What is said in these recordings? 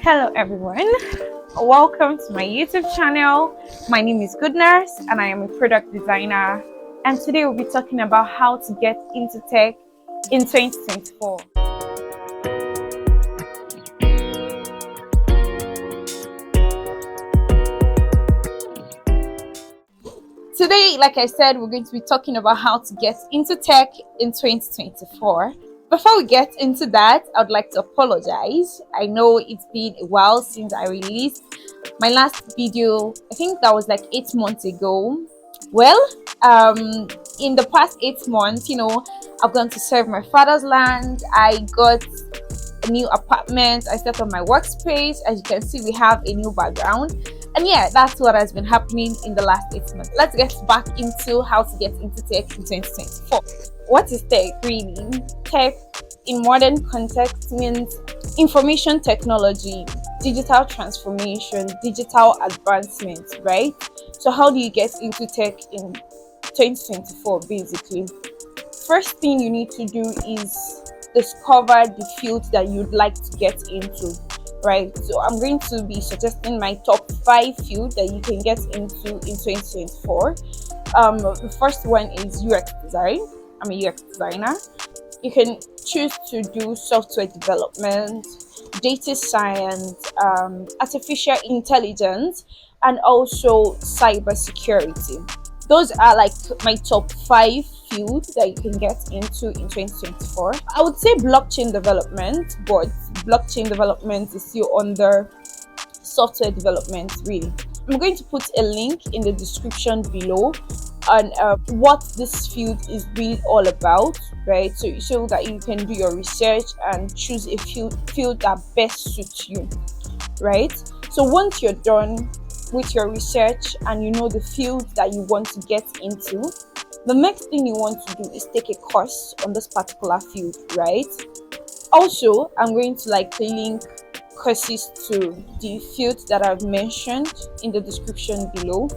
Hello everyone, welcome to my YouTube channel. My name is Good Nurse and I am a product designer, and today we'll be talking about how to get into tech in 2024. Today, like I said, we're going to be talking about how to get into tech in 2024. Before we get into that, I'd like to apologize. I know it's been a while since I released my last video. I think that was like 8 months ago. Well, in the past 8 months, I've gone to serve my father's land. I got a new apartment. I set up my workspace. As you can see, we have a new background. And yeah, that's what has been happening in the last 8 months. Let's get back into how to get into tech in 2024. What is tech really? Tech in modern context means information technology, digital transformation, digital advancement, right? So how do you get into tech in 2024 basically? First thing you need to do is discover the field that you'd like to get into, right? So I'm going to be suggesting my top 5 fields that you can get into in 2024. The first one is UX design. I'm a UX designer. You can choose to do software development, data science, artificial intelligence, and also cybersecurity. Those are like my top 5 fields that you can get into in 2024. I would say blockchain development, but blockchain development is still under software development really. I'm going to put a link in the description below on what this field is really all about, right? So that you can do your research and choose a field that best suits you, right? So once you're done with your research and you know the field that you want to get into, the next thing you want to do is take a course on this particular field, right? Also, I'm going to link courses to the fields that I've mentioned in the description below,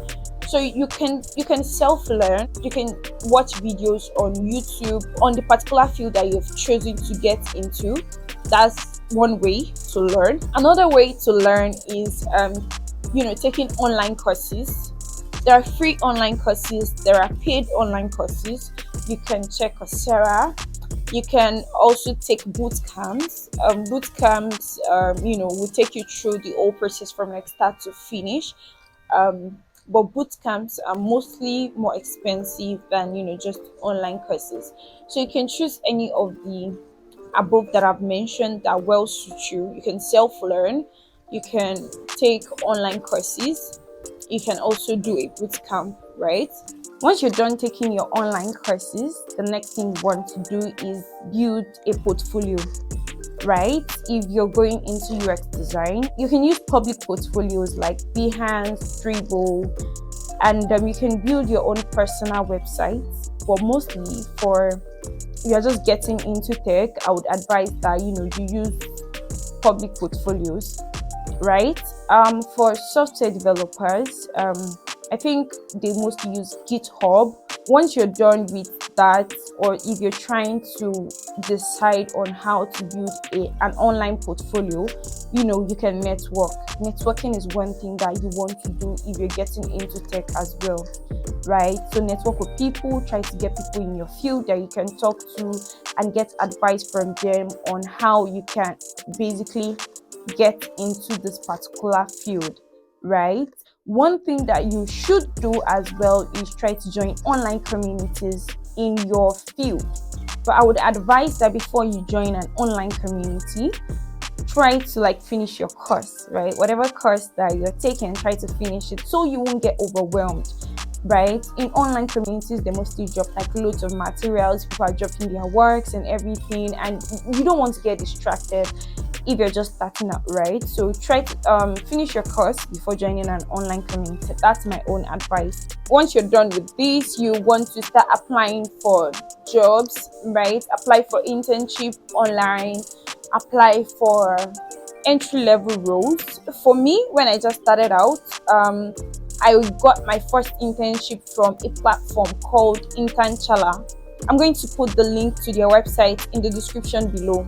so you can self-learn. You can watch videos on YouTube on the particular field that you've chosen to get into. That's one way to learn. Another way to learn is taking online courses. There are free online courses, there are paid online courses. You can check Coursera. You can also take boot camps. Boot camps, will take you through the whole process from start to finish. But boot camps are mostly more expensive than just online courses. So you can choose any of the above that I've mentioned that well suit you. You can self-learn. You can take online courses. You can also do a boot camp, right? Once you're done taking your online courses, the next thing you want to do is build a portfolio, right? If you're going into UX design, you can use public portfolios like Behance, Dribble, and you can build your own personal websites. But mostly for you're just getting into tech, I would advise that you use public portfolios, right? For software developers, I think they mostly use GitHub. Once you're done with that, or if you're trying to decide on how to build an online portfolio, you can network. Networking is one thing that you want to do if you're getting into tech as well, right? So network with people, try to get people in your field that you can talk to and get advice from them on how you can basically get into this particular field, right? One thing that you should do as well is try to join online communities in your field. But I would advise that before you join an online community, try to finish your course, right? Whatever course that you're taking, try to finish it so you won't get overwhelmed, right? In online communities, they mostly drop loads of materials. People are dropping their works and everything, and you don't want to get distracted if you're just starting out, right? So try to finish your course before joining an online community. That's my own advice. Once you're done with this, you want to start applying for jobs, right? Apply for internship online, apply for entry-level roles. For me, when I just started out, I got my first internship from a platform called entail. I'm going to put the link to their website in the description below.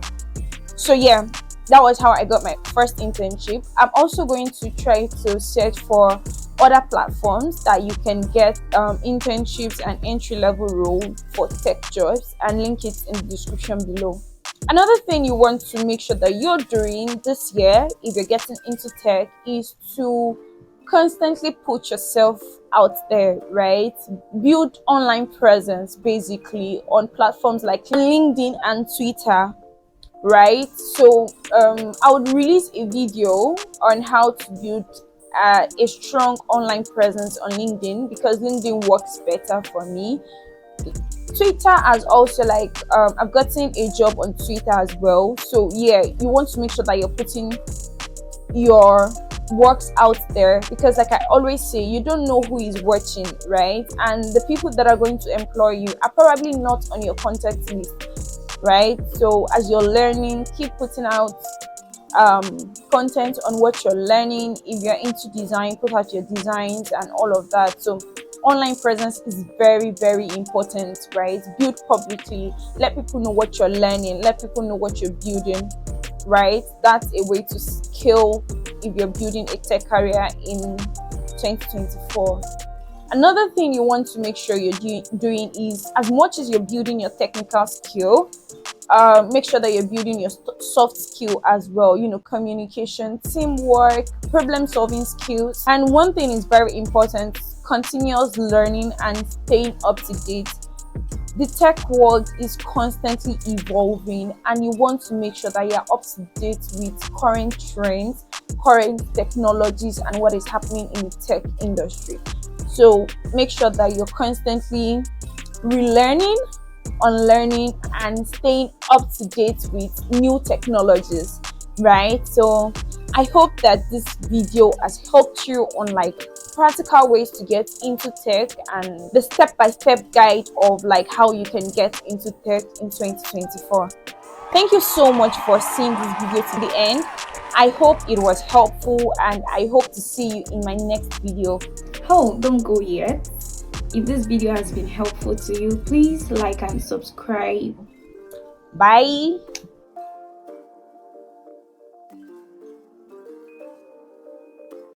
So yeah, That was how I got my first internship. I'm also going to try to search for other platforms that you can get internships and entry-level role for tech jobs, and link it in the description below. Another thing you want to make sure that you're doing this year, if you're getting into tech, is to constantly put yourself out there, right? Build online presence basically on platforms like LinkedIn and Twitter, right? So I would release a video on how to build a strong online presence on LinkedIn, because LinkedIn works better for me. Twitter has also, like, I've gotten a job on Twitter as well. So yeah, you want to make sure that you're putting your works out there, because like I always say, you don't know who is watching, right? And the people that are going to employ you are probably not on your contact list, right? So as you're learning, keep putting out content on what you're learning. If you're into design, put out your designs and all of that. So online presence is very, very important, right? Build publicly, let people know what you're learning, let people know what you're building, right? That's a way to scale if you're building a tech career in 2024. Another thing you want to make sure you're doing is, as much as you're building your technical skill, make sure that you're building your soft skill as well. You know, communication, teamwork, problem solving skills. And one thing is very important: continuous learning and staying up to date. The tech world is constantly evolving, and you want to make sure that you're up to date with current trends, current technologies, and what is happening in the tech industry. So make sure that you're constantly relearning, unlearning, and staying up to date with new technologies, right? So I hope that this video has helped you on like practical ways to get into tech, and the step-by-step guide of like how you can get into tech in 2024. Thank you so much for seeing this video to the end. I hope it was helpful, and I hope to see you in my next video. Oh, don't go yet. If this video has been helpful to you, please like and subscribe. Bye.